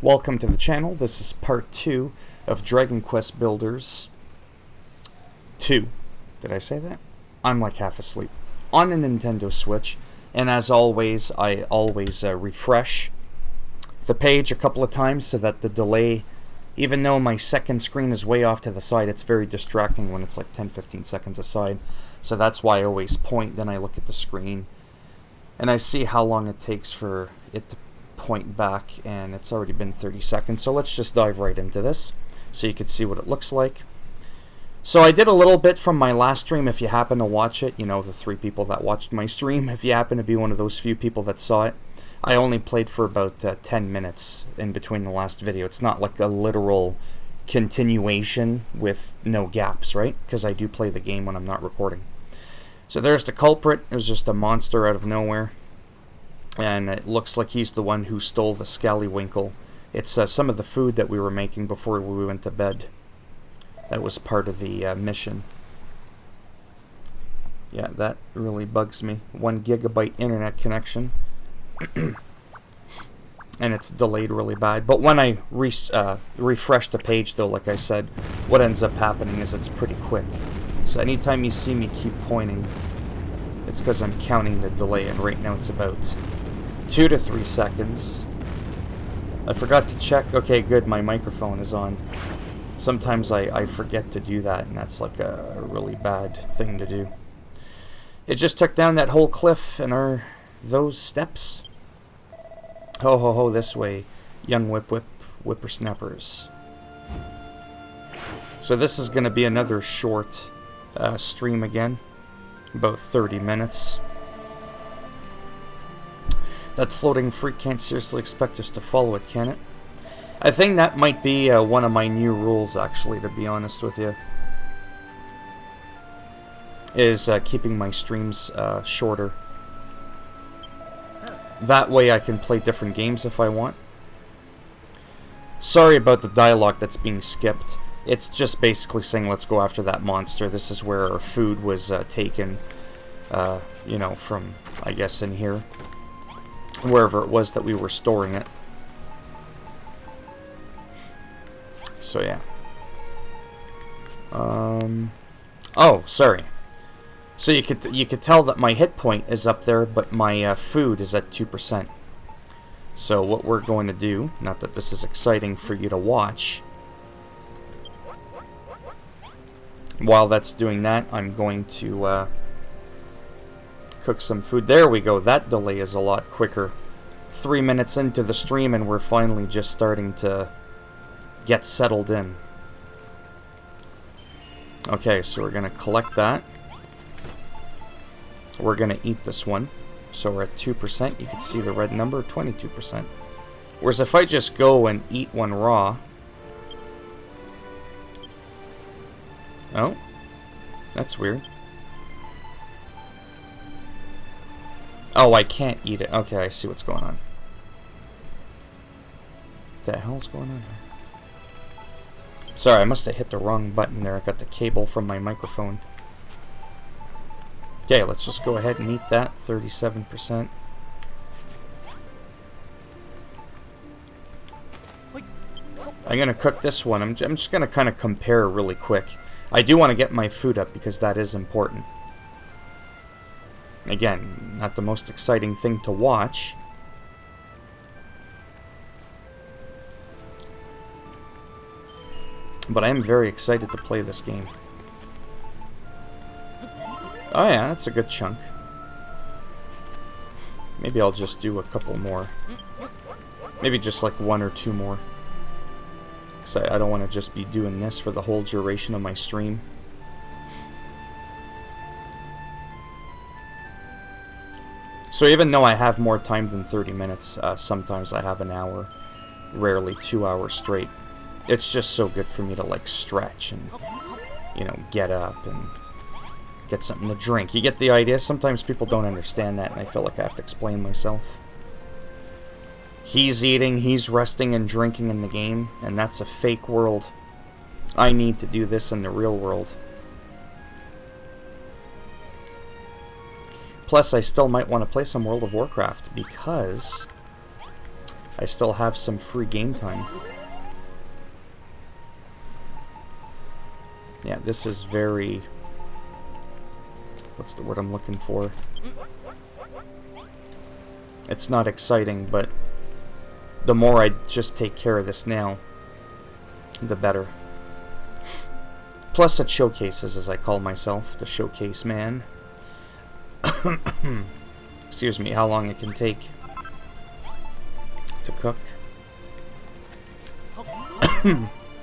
Welcome to the channel. This is part 2 of Dragon Quest Builders 2. Did I say that? I'm like half asleep. On the Nintendo Switch, and as always, I always refresh the page a couple of times so that the delay, even though my second screen is way off to the side, it's very distracting when it's like 10-15 seconds aside. So that's why I always point, then I look at the screen, and I see how long it takes for it to point back, and it's already been 30 seconds. So let's just dive right into this so you can see what it looks like. So I did a little bit from my last stream. If you happen to watch it, you know, the 3 people that watched my stream, if you happen to be one of those few people that saw it, I only played for about 10 minutes in between the last video. It's not like a literal continuation with no gaps, right? Because I do play the game when I'm not recording. So there's the culprit. It was just a monster out of nowhere. And it looks like he's the one who stole the scallywinkle. It's some of the food that we were making before we went to bed. That was part of the mission. Yeah, that really bugs me. 1 gigabyte internet connection. And it's delayed really bad. But when I refresh the page, though, like I said, what ends up happening is it's pretty quick. So anytime you see me keep pointing, it's because I'm counting the delay, and right now it's about 2 to 3 seconds. I forgot to check. Okay, good, my microphone is on. Sometimes I forget to do that, and that's like a really bad thing to do. It just took down that whole cliff, and are those steps? Ho ho ho, this way, young whippersnappers. So this is going to be another short stream again, about 30 minutes. That floating freak can't seriously expect us to follow it, can it? I think that might be one of my new rules, actually, to be honest with you. Is keeping my streams shorter. That way I can play different games if I want. Sorry about the dialogue that's being skipped. It's just basically saying let's go after that monster. This is where our food was taken, you know, from, I guess, in here. Wherever it was that we were storing it. So yeah. Oh, sorry. So you could tell that my hit point is up there, but my food is at 2%. So what we're going to do, not that this is exciting for you to watch, while that's doing that, I'm going to cook some food. There we go. That delay is a lot quicker. 3 minutes into the stream and we're finally just starting to get settled in. Okay, so we're going to collect that. We're going to eat this one. So we're at 2%. You can see the red number, 22%. Whereas if I just go and eat one raw... Oh, that's weird. Oh, I can't eat it. Okay, I see what's going on. What the hell's going on here? Sorry, I must have hit the wrong button there. I got the cable from my microphone. Okay, let's just go ahead and eat that. 37%. I'm going to cook this one. I'm just going to kind of compare really quick. I do want to get my food up because that is important. Again, not the most exciting thing to watch. But I am very excited to play this game. Oh yeah, that's a good chunk. Maybe I'll just do a couple more. Maybe just like 1 or 2 more. Because I don't want to just be doing this for the whole duration of my stream. So even though I have more time than 30 minutes, sometimes I have an hour, rarely 2 hours straight. It's just so good for me to like stretch and, you know, get up and get something to drink. You get the idea? Sometimes people don't understand that and I feel like I have to explain myself. He's eating, he's resting and drinking in the game, and that's a fake world. I need to do this in the real world. Plus, I still might want to play some World of Warcraft because I still have some free game time. Yeah, this is very... What's the word I'm looking for? It's not exciting, but the more I just take care of this now, the better. Plus it showcases, as I call myself, the showcase man. Excuse me, how long it can take to cook.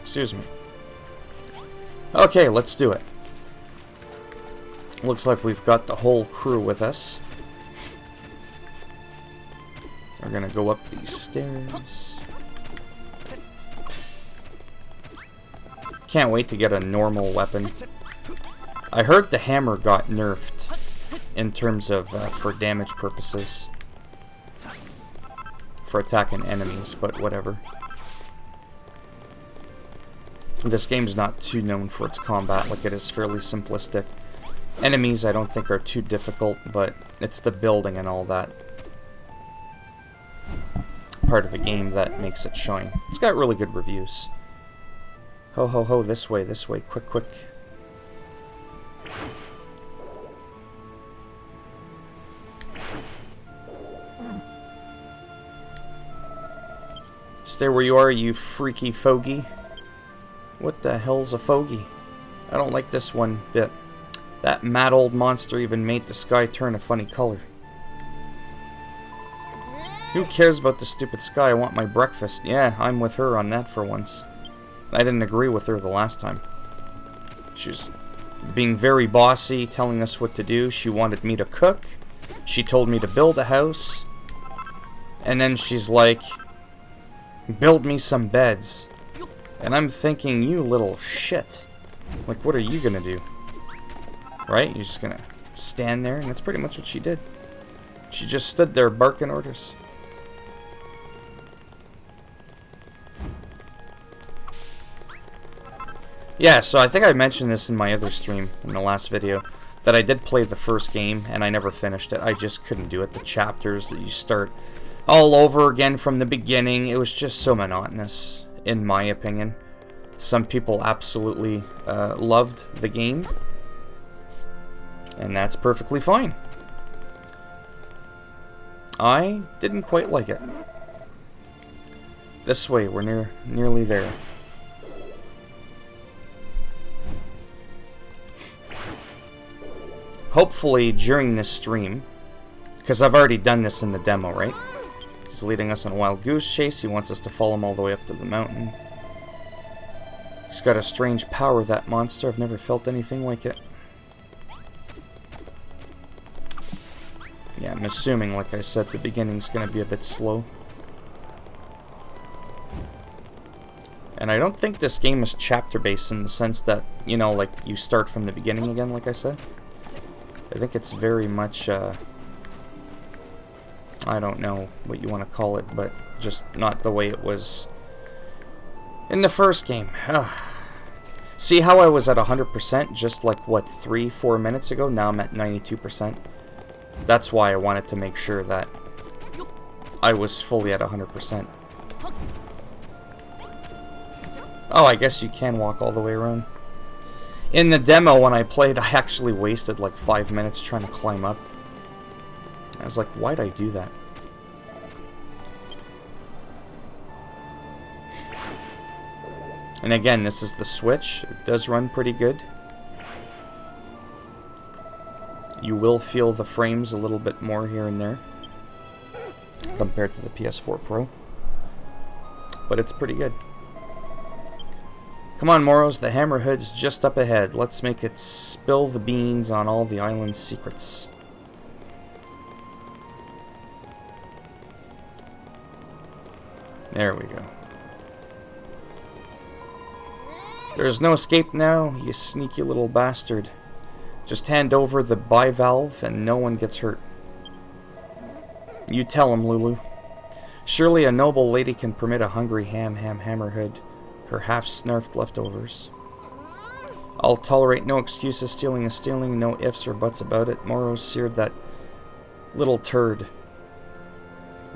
Excuse me. Okay, let's do it. Looks like we've got the whole crew with us. We're gonna go up these stairs. Can't wait to get a normal weapon. I heard the hammer got nerfed in terms of for damage purposes. For attacking enemies, but whatever. This game's not too known for its combat, like it is fairly simplistic. Enemies I don't think are too difficult, but it's the building and all that part of the game that makes it shine. It's got really good reviews. Ho ho ho, this way, quick, quick. Stay where you are, you freaky fogey. What the hell's a fogey? I don't like this one bit. That mad old monster even made the sky turn a funny color. Who cares about the stupid sky? I want my breakfast. Yeah, I'm with her on that for once. I didn't agree with her the last time. She was being very bossy, telling us what to do. She wanted me to cook. She told me to build a house. And then she's like, build me some beds. And I'm thinking, you little shit. Like, what are you gonna do? Right? You're just gonna stand there? And that's pretty much what she did. She just stood there barking orders. Yeah, so I think I mentioned this in my other stream, in the last video, that I did play the first game, and I never finished it. I just couldn't do it. The chapters that you start all over again from the beginning, it was just so monotonous, in my opinion. Some people absolutely loved the game, and that's perfectly fine. I didn't quite like it. This way, we're nearly there. Hopefully during this stream, because I've already done this in the demo, right? He's leading us on a wild goose chase. He wants us to follow him all the way up to the mountain. He's got a strange power, that monster. I've never felt anything like it. Yeah, I'm assuming, like I said, the beginning's going to be a bit slow. And I don't think this game is chapter-based in the sense that, you know, like, you start from the beginning again, like I said. I think it's very much, I don't know what you want to call it, but just not the way it was in the first game. See how I was at 100% just like, what, 3-4 minutes ago? Now I'm at 92%. That's why I wanted to make sure that I was fully at 100%. Oh, I guess you can walk all the way around. In the demo, when I played, I actually wasted like 5 minutes trying to climb up. I was like, why'd I do that? And again, this is the Switch. It does run pretty good. You will feel the frames a little bit more here and there compared to the PS4 Pro. But it's pretty good. Come on, Moros, the Hammerhead's just up ahead. Let's make it spill the beans on all the island's secrets. There we go. There's no escape now, you sneaky little bastard. Just hand over the bivalve and no one gets hurt. You tell him, Lulu. Surely a noble lady can permit a hungry hammerhead her half-snarfed leftovers. I'll tolerate no excuses. Stealing is stealing, no ifs or buts about it. Moros seared that little turd.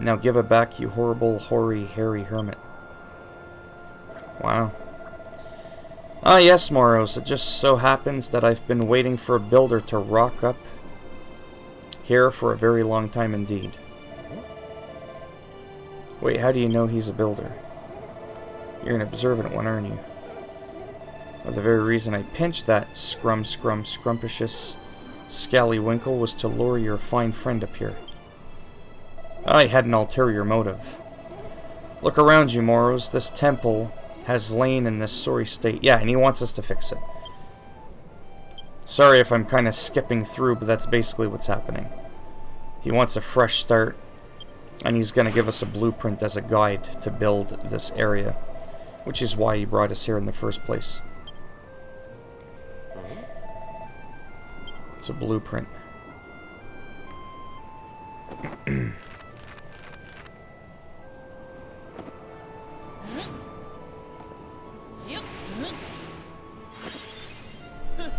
Now give it back, you horrible, hoary, hairy hermit. Wow. Ah, yes, Moros. It just so happens that I've been waiting for a builder to rock up here for a very long time indeed. Wait, how do you know he's a builder? You're an observant one, aren't you? Well, the very reason I pinched that scrumptious scallywinkle was to lure your fine friend up here. I had an ulterior motive. Look around you, Moros. This temple has lain in this sorry state. Yeah, and he wants us to fix it. Sorry if I'm kind of skipping through, but that's basically what's happening. He wants a fresh start, and he's going to give us a blueprint as a guide to build this area, which is why he brought us here in the first place. It's a blueprint.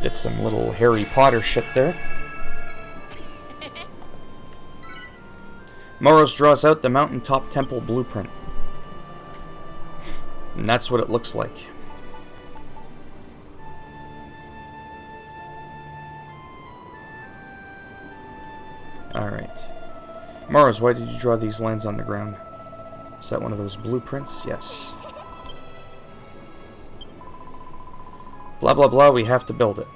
It's some little Harry Potter shit there. Moros draws out the mountaintop temple blueprint. And that's what it looks like. Alright. Moros, why did you draw these lines on the ground? Is that one of those blueprints? Yes. Blah blah blah, we have to build it.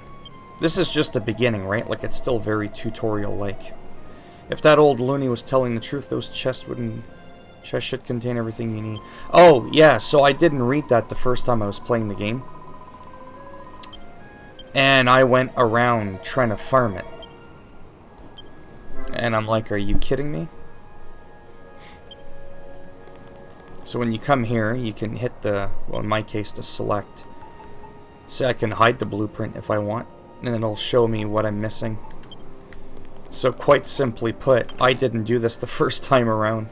This is just the beginning, right? Like, it's still very tutorial-like. If that old loony was telling the truth, those chests should contain everything you need. Oh, yeah, so I didn't read that the first time I was playing the game. And I went around trying to farm it. And I'm like, are you kidding me? So when you come here, you can hit the, well, in my case, the select. See, I can hide the blueprint if I want, and then it'll show me what I'm missing. So quite simply put, I didn't do this the first time around.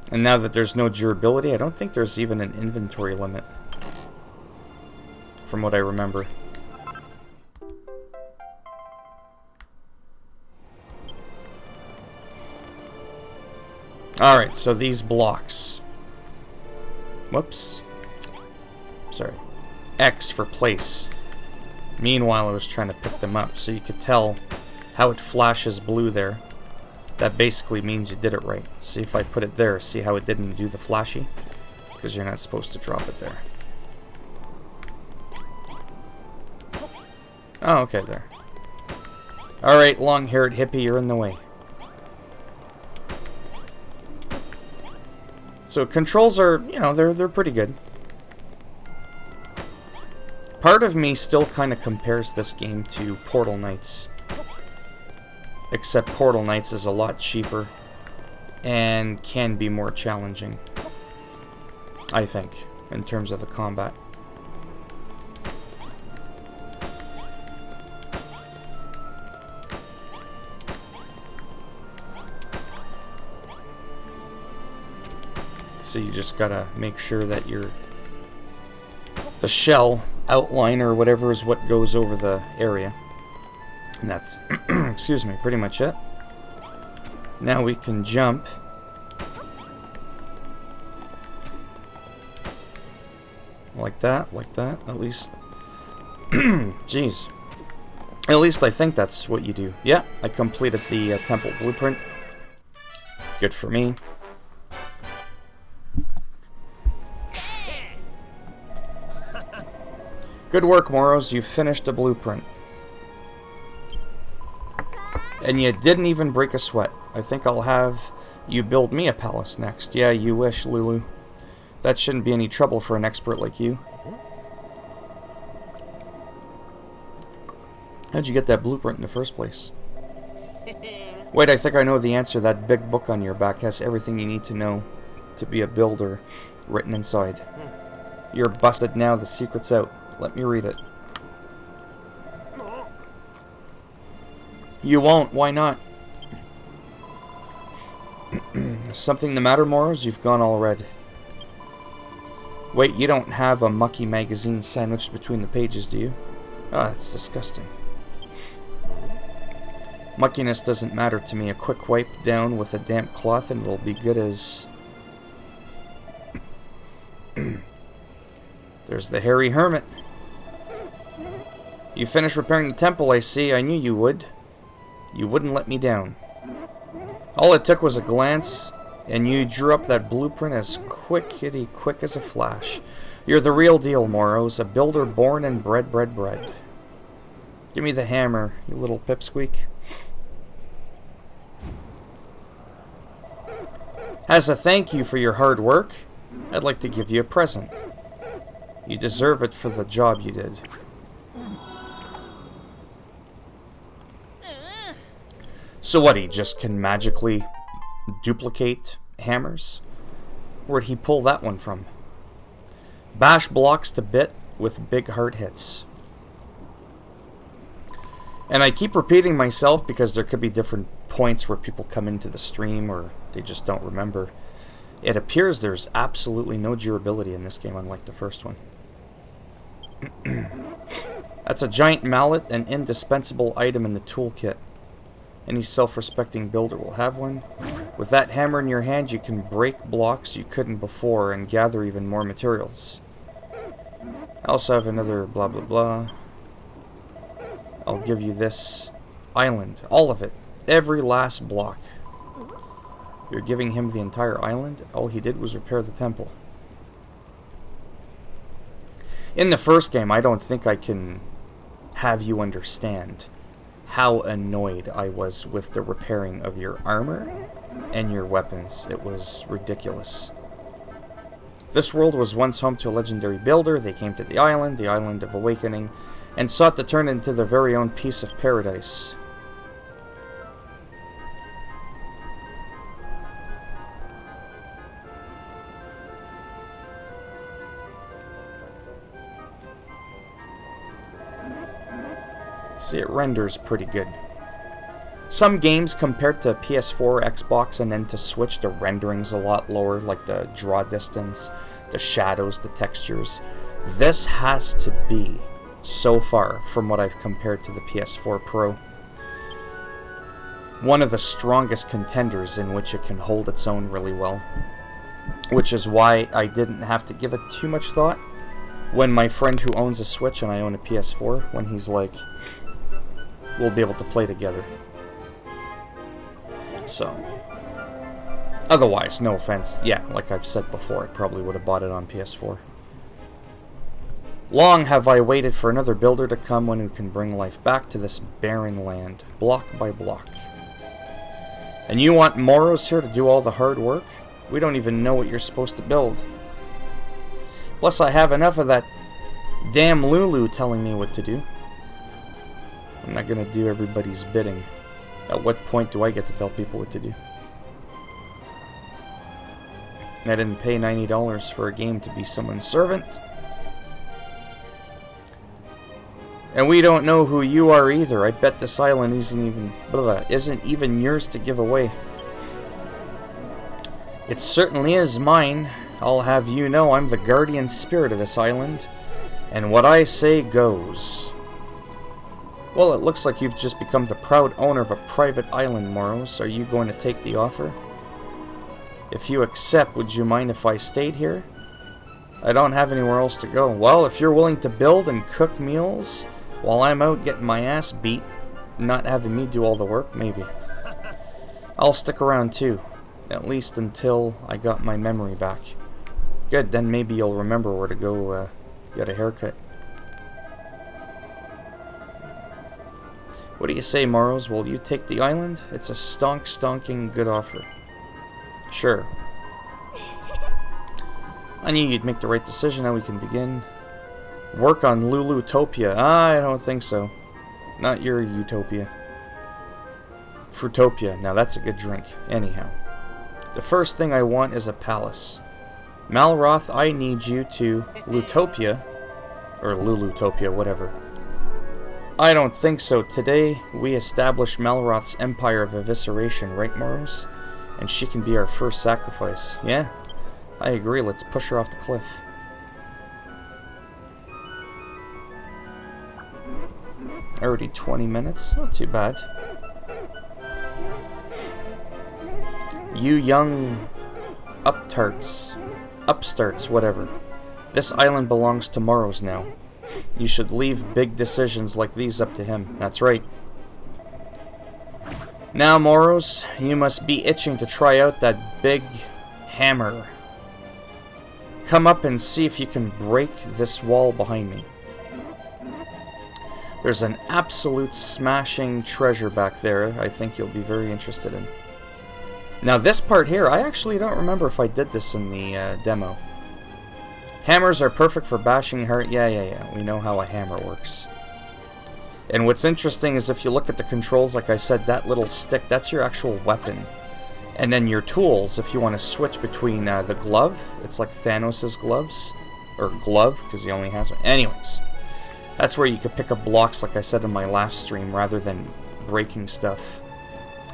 And now that there's no durability, I don't think there's even an inventory limit. From what I remember. Alright, so these blocks. Whoops. Sorry. X for place. Meanwhile, I was trying to pick them up, so you could tell how it flashes blue there. That basically means you did it right. See, if I put it there, see how it didn't do the flashy? Because you're not supposed to drop it there. Oh, okay, there. Alright, long-haired hippie, you're in the way. So controls are, you know, they're pretty good. Part of me still kind of compares this game to Portal Knights. Except Portal Knights is a lot cheaper and can be more challenging, I think, in terms of the combat. So you just gotta make sure that the shell outline or whatever is what goes over the area. And that's, excuse me, pretty much it. Now we can jump. Like that, at least. Jeez. At least I think that's what you do. Yeah, I completed the temple blueprint. Good for me. Good work, Moros. You finished the blueprint. And you didn't even break a sweat. I think I'll have you build me a palace next. Yeah, you wish, Lulu. That shouldn't be any trouble for an expert like you. How'd you get that blueprint in the first place? Wait, I think I know the answer. That big book on your back has everything you need to know to be a builder written inside. You're busted now. The secret's out. Let me read it. You won't. Why not? Something the matter, Moros? You've gone all red. Wait, you don't have a mucky magazine sandwiched between the pages, do you? Oh, that's disgusting. Muckiness doesn't matter to me. A quick wipe down with a damp cloth and it'll be good as... There's the hairy hermit. You finished repairing the temple, I see. I knew you would. You wouldn't let me down. All it took was a glance, and you drew up that blueprint as quick as a flash. You're the real deal, Moros. A builder born and bred. Give me the hammer, you little pipsqueak. As a thank you for your hard work, I'd like to give you a present. You deserve it for the job you did. So what, he just can magically duplicate hammers? Where'd he pull that one from? Bash blocks to bit with big hard hits. And I keep repeating myself because there could be different points where people come into the stream or they just don't remember. It appears there's absolutely no durability in this game, unlike the first one. That's a giant mallet, an indispensable item in the toolkit. Any self-respecting builder will have one. With that hammer in your hand, you can break blocks you couldn't before and gather even more materials. I also have another blah blah blah. I'll give you this island. All of it. Every last block. You're giving him the entire island? All he did was repair the temple. In the first game, I don't think I can have you understand how annoyed I was with the repairing of your armor and your weapons. It was ridiculous. This world was once home to a legendary builder. They came to the island of awakening, and sought to turn it into their very own piece of paradise. See, it renders pretty good. Some games compared to PS4, Xbox, and then to Switch, the rendering's a lot lower, like the draw distance, the shadows, the textures. This has to be, so far, from what I've compared to the PS4 Pro, one of the strongest contenders in which it can hold its own really well. Which is why I didn't have to give it too much thought when my friend who owns a Switch and I own a PS4, when he's like, we'll be able to play together. So, otherwise, no offense, yeah, like I've said before, I probably would have bought it on PS4. Long have I waited for another builder to come, one who can bring life back to this barren land, block by block. And you want Moros here to do all the hard work? We don't even know what you're supposed to build. Plus, I have enough of that damn Lulu telling me what to do. I'm not gonna do everybody's bidding. At what point do I get to tell people what to do? I didn't pay $90 for a game to be someone's servant. And we don't know who you are either. I bet this island isn't even yours to give away. It certainly is mine. I'll have you know I'm the guardian spirit of this island. And what I say goes. Well, it looks like you've just become the proud owner of a private island, Moros. Are you going to take the offer? If you accept, would you mind if I stayed here? I don't have anywhere else to go. Well, if you're willing to build and cook meals while I'm out getting my ass beat, not having me do all the work, maybe. I'll stick around too. At least until I got my memory back. Good, then maybe you'll remember where to go get a haircut. What do you say, Moros? Will you take the island? It's a stonking good offer. Sure. I knew you'd make the right decision. Now we can begin. Work on Lulutopia. I don't think so. Not your utopia. Fruitopia. Now that's a good drink. Anyhow. The first thing I want is a palace. Malroth, I need you to Lutopia. Or Lulutopia, whatever. I don't think so. Today, we establish Malroth's empire of evisceration, right, Moros? And she can be our first sacrifice. Yeah? I agree. Let's push her off the cliff. Already 20 minutes? Not too bad. You young upstarts, whatever. This island belongs to Morrows now. You should leave big decisions like these up to him. That's right. Now, Morrows, you must be itching to try out that big hammer. Come up and see if you can break this wall behind me. There's an absolute smashing treasure back there I think you'll be very interested in. Now this part here, I actually don't remember if I did this in the demo. Hammers are perfect for bashing hard. Yeah. We know how a hammer works. And what's interesting is if you look at the controls, like I said, that little stick, that's your actual weapon. And then your tools, if you want to switch between the glove, it's like Thanos' gloves. Or glove, because he only has one. Anyways, that's where you could pick up blocks, like I said in my last stream, rather than breaking stuff.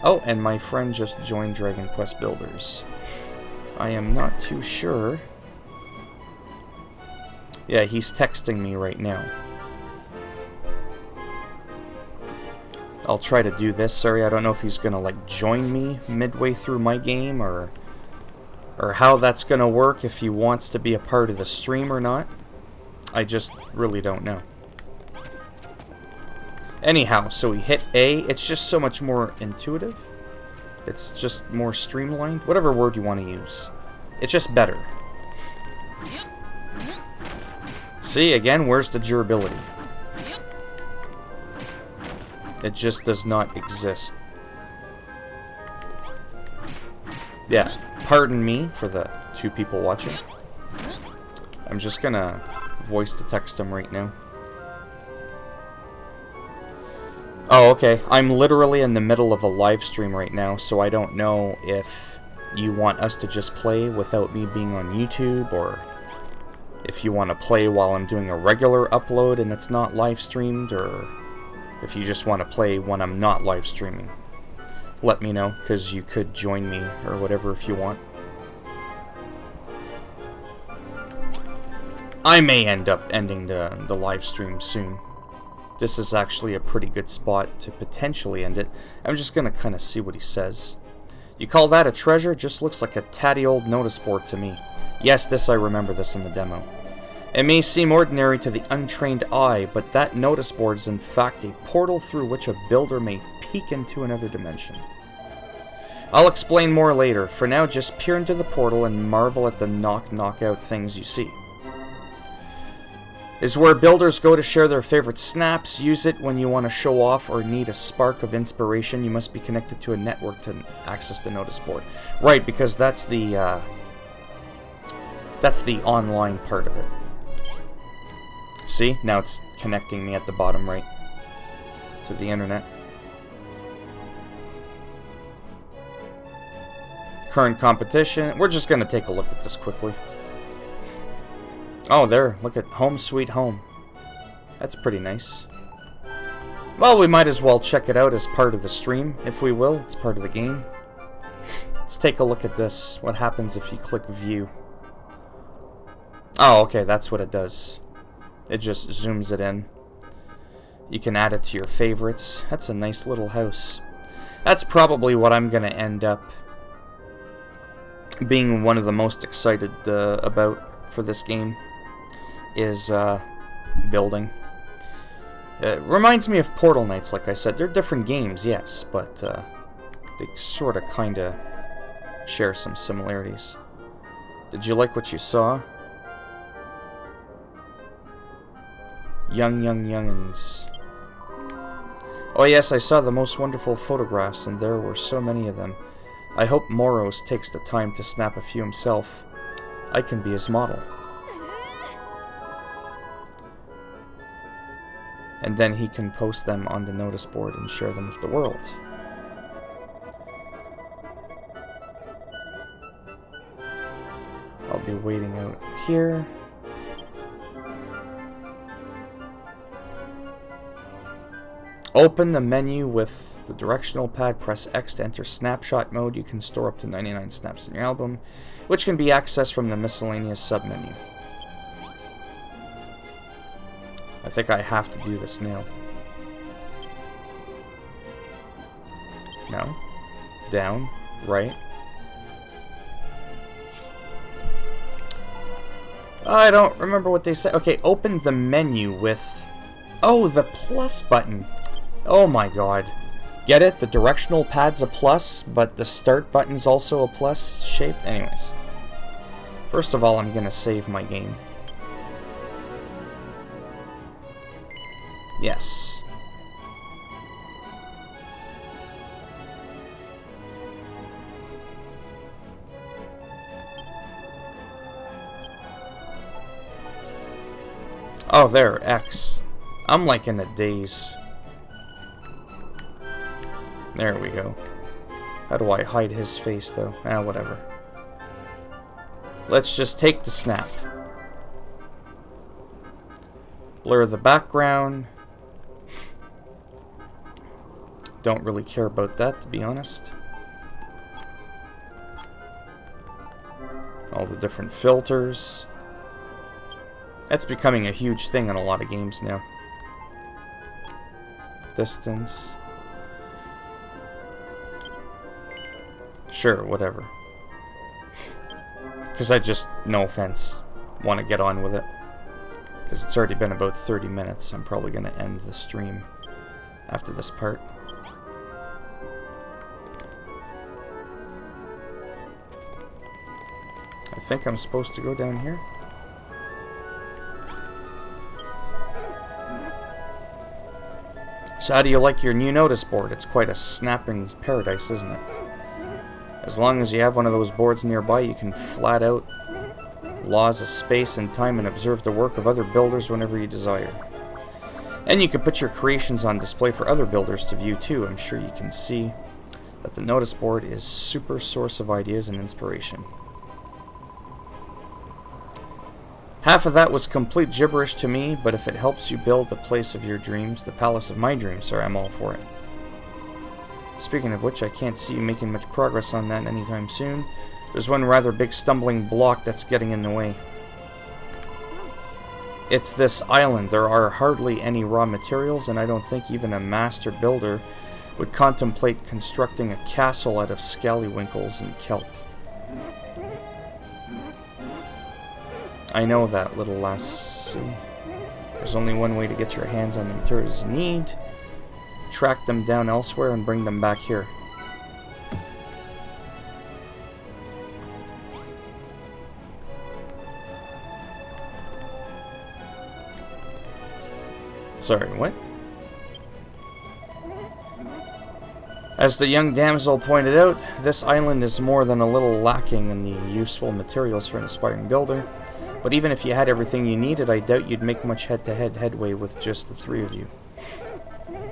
Oh, and my friend just joined Dragon Quest Builders. I am not too sure. Yeah, he's texting me right now. I'll try to do this. Sorry, I don't know if he's gonna like join me midway through my game or how that's gonna work, if he wants to be a part of the stream or not. I just really don't know. Anyhow, so we hit A. It's just so much more intuitive. It's just more streamlined. Whatever word you want to use. It's just better. See, again, where's the durability? It just does not exist. Yeah, pardon me for the 2 people watching. I'm just gonna voice to text him right now. Oh, okay. I'm literally in the middle of a live stream right now, so I don't know if you want us to just play without me being on YouTube, or if you want to play while I'm doing a regular upload and it's not live streamed, or if you just want to play when I'm not live streaming. Let me know, because you could join me or whatever if you want. I may end up ending the live stream soon. This is actually a pretty good spot to potentially end it. I'm just going to kind of see what he says. You call that a treasure? Just looks like a tatty old notice board to me. Yes, I remember this in the demo. It may seem ordinary to the untrained eye, but that notice board is in fact a portal through which a builder may peek into another dimension. I'll explain more later. For now, just peer into the portal and marvel at the knockout things you see. Is where builders go to share their favorite snaps. Use it when you want to show off or need a spark of inspiration. You must be connected to a network to access the notice board. Right, because that's the online part of it. See? Now it's connecting me at the bottom right to the internet. Current competition. We're just going to take a look at this quickly. Oh, there. Look at Home Sweet Home. That's pretty nice. Well, we might as well check it out as part of the stream, if we will. It's part of the game. Let's take a look at this. What happens if you click View? Oh, okay. That's what it does. It just zooms it in. You can add it to your favorites. That's a nice little house. That's probably what I'm going to end up being one of the most excited about for this game. Is building. It reminds me of Portal Knights, like I said. They're different games, yes, but they sort of kind of share some similarities. Did you like what you saw? Youngins. Oh yes, I saw the most wonderful photographs, and there were so many of them. I hope Morrows takes the time to snap a few himself. I can be his model. And then he can post them on the notice board and share them with the world. I'll be waiting out here. Open the menu with the directional pad, press X to enter snapshot mode. You can store up to 99 snaps in your album, which can be accessed from the miscellaneous submenu. I think I have to do this now. No. Down. Right. I don't remember what they said. Okay, open the menu with... Oh, the plus button. Oh my god. Get it? The directional pad's a plus, but the start button's also a plus shape? Anyways. First of all, I'm gonna save my game. Yes. Oh, there, X. I'm like in a daze. There we go. How do I hide his face, though? Ah, whatever. Let's just take the snap. Blur the background. Don't really care about that, to be honest. All the different filters. That's becoming a huge thing in a lot of games now. Distance. Sure, whatever. Because I just, no offense, want to get on with it. Because it's already been about 30 minutes. I'm probably going to end the stream after this part. I think I'm supposed to go down here. So how do you like your new notice board? It's quite a snapping paradise, isn't it? As long as you have one of those boards nearby, you can flat out laws of space and time and observe the work of other builders whenever you desire. And you can put your creations on display for other builders to view too. I'm sure you can see that the notice board is super source of ideas and inspiration. Half of that was complete gibberish to me, but if it helps you build the place of your dreams, the palace of my dreams, sir, I'm all for it. Speaking of which, I can't see you making much progress on that anytime soon. There's one rather big stumbling block that's getting in the way. It's this island. There are hardly any raw materials, and I don't think even a master builder would contemplate constructing a castle out of scallywinkles and kelp. I know that, little lassie. There's only one way to get your hands on the materials you need. Track them down elsewhere and bring them back here. Sorry, what? As the young damsel pointed out, this island is more than a little lacking in the useful materials for an aspiring builder. But even if you had everything you needed, I doubt you'd make much head-to-head headway with just the three of you.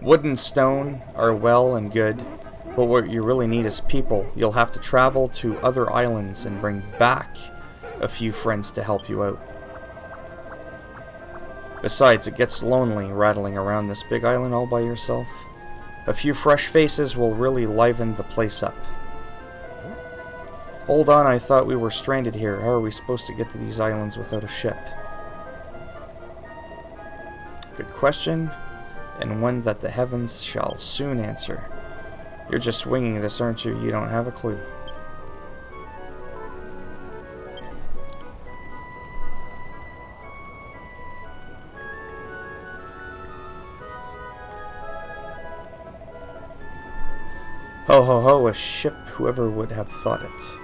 Wood and stone are well and good, but what you really need is people. You'll have to travel to other islands and bring back a few friends to help you out. Besides, it gets lonely rattling around this big island all by yourself. A few fresh faces will really liven the place up. Hold on, I thought we were stranded here. How are we supposed to get to these islands without a ship? Good question, and one that the heavens shall soon answer. You're just winging this, aren't you? You don't have a clue. Ho ho ho, a ship, whoever would have thought it.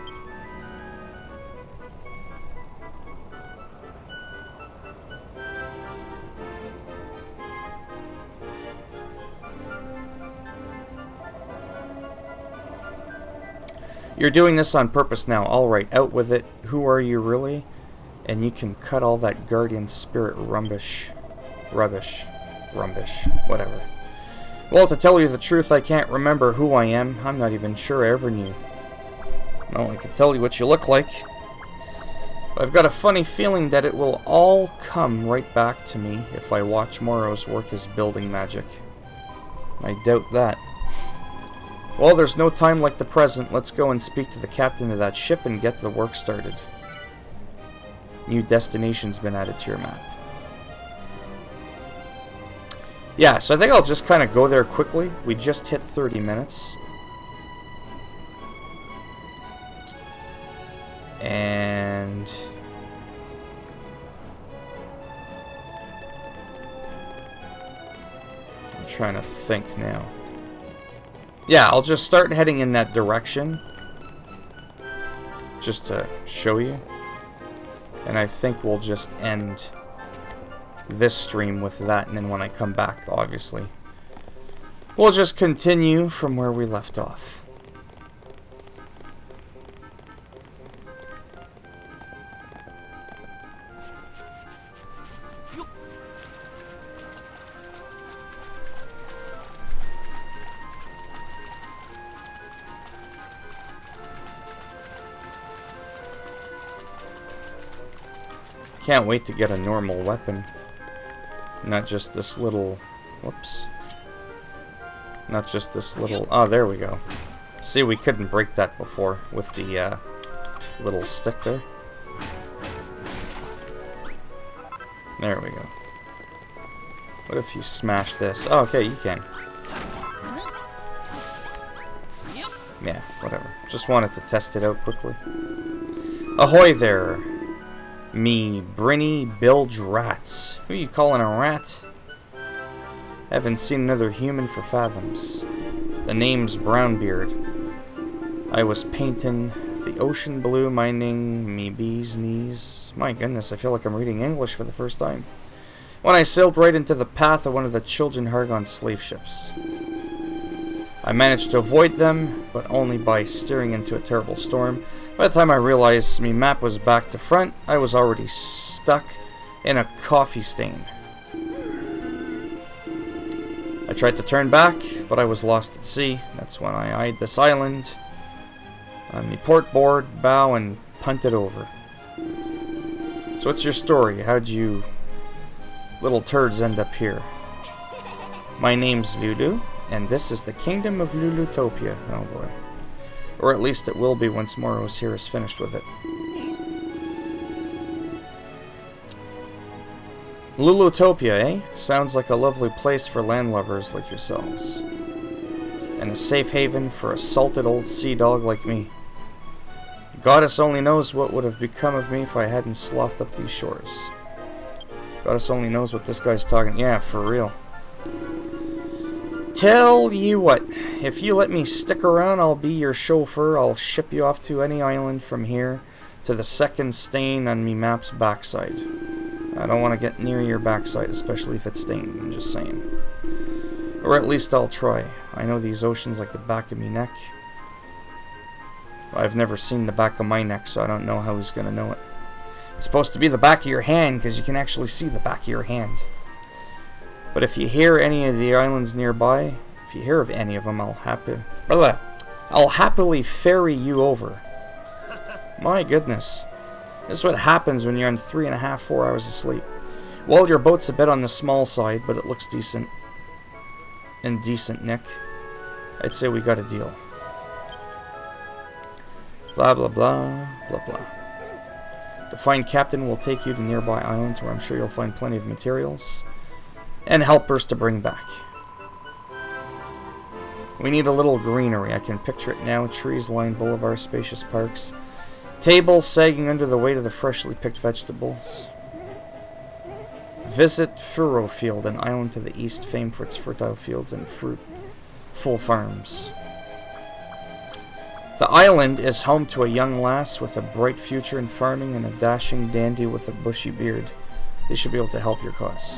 You're doing this on purpose now. Alright, out with it. Who are you really? And you can cut all that guardian spirit rubbish. Rubbish. Whatever. Well, to tell you the truth, I can't remember who I am. I'm not even sure I ever knew. Well, I can tell you what you look like. But I've got a funny feeling that it will all come right back to me if I watch Morrow's work his building magic. I doubt that. Well, there's no time like the present. Let's go and speak to the captain of that ship and get the work started. New destination's been added to your map. Yeah, so I think I'll just kind of go there quickly. We just hit 30 minutes. And trying to think now. Yeah, I'll just start heading in that direction. Just to show you. And I think we'll just end this stream with that, and then when I come back, obviously, we'll just continue from where we left off. Can't wait to get a normal weapon. Not just this little... Whoops. Not just this little... Oh, there we go. See, we couldn't break that before with the little stick there. There we go. What if you smash this? Oh, okay, you can. Yeah, whatever. Just wanted to test it out quickly. Ahoy there! Me, Brinny, bilge rats. Who you calling a rat? Haven't seen another human for fathoms. The name's Brownbeard. I was painting the ocean blue, minding me bee's knees. My goodness, I feel like I'm reading English for the first time. When I sailed right into the path of one of the children Hargon slave ships. I managed to avoid them, but only by steering into a terrible storm. By the time I realized my map was back to front, I was already stuck in a coffee stain. I tried to turn back, but I was lost at sea. That's when I eyed this island on me port board, bow, and punted over. So what's your story? How'd you little turds end up here? My name's Lulu, and this is the kingdom of Lulutopia. Oh boy. Or at least it will be once Moros here is finished with it. Lulutopia, eh? Sounds like a lovely place for landlubbers like yourselves. And a safe haven for a salted old sea dog like me. Goddess only knows what would have become of me if I hadn't slothed up these shores. Goddess only knows what this guy's talking... Yeah, for real. Tell you what, if you let me stick around, I'll be your chauffeur. I'll ship you off to any island from here to the second stain on me map's backside. I don't want to get near your backside, especially if it's stained, I'm just saying. Or at least I'll try. I know these oceans like the back of me neck. I've never seen the back of my neck, so I don't know how he's going to know it. It's supposed to be the back of your hand, because you can actually see the back of your hand. But if you hear any of the islands nearby, if you hear of any of them, I'll happily ferry you over. My goodness. This is what happens when you're on 3.5, 4 hours of sleep. Well, your boat's a bit on the small side, but it looks decent. In decent nick. I'd say we got a deal. Blah, blah, blah, blah, blah. The fine captain will take you to nearby islands where I'm sure you'll find plenty of materials and helpers to bring back. We need a little greenery. I can picture it now. Trees line boulevards, spacious parks. Tables sagging under the weight of the freshly picked vegetables. Visit Furrowfield, an island to the east famed for its fertile fields and fruitful farms. The island is home to a young lass with a bright future in farming and a dashing dandy with a bushy beard. They should be able to help your cause.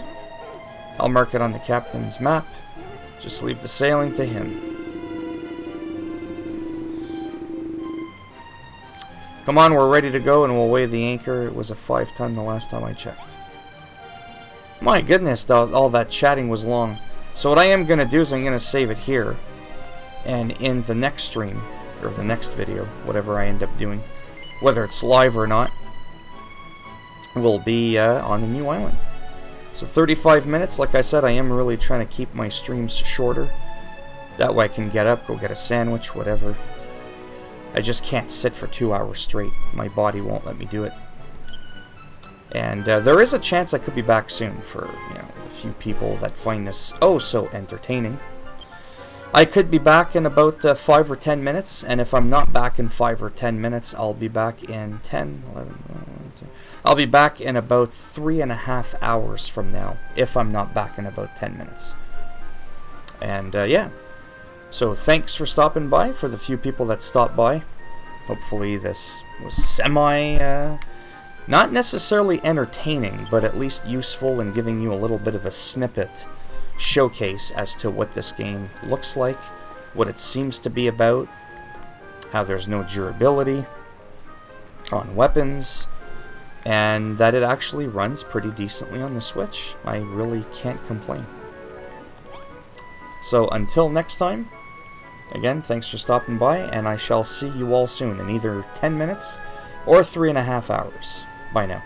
I'll mark it on the captain's map. Just leave the sailing to him. Come on, we're ready to go and we'll weigh the anchor. It was a 5-ton the last time I checked. My goodness, all that chatting was long. So what I am going to do is I'm going to save it here. And in the next stream, or the next video, whatever I end up doing, whether it's live or not, will be on the new island. So 35 minutes, like I said, I am really trying to keep my streams shorter. That way I can get up, go get a sandwich, whatever. I just can't sit for 2 hours straight. My body won't let me do it. And there is a chance I could be back soon for, you know, a few people that find this oh so entertaining. I could be back in about 5 or 10 minutes, and if I'm not back in 5 or 10 minutes, I'll be back in 10, 11, 12. I'll be back in about 3.5 hours from now, if I'm not back in about 10 minutes. And yeah, so thanks for stopping by. For the few people that stopped by, hopefully this was not necessarily entertaining, but at least useful in giving you a little bit of a snippet showcase as to what this game looks like, what it seems to be about, how there's no durability on weapons, and that it actually runs pretty decently on the Switch. I really can't complain. So until next time, again, thanks for stopping by, and I shall see you all soon in either 10 minutes or 3.5 hours. Bye now.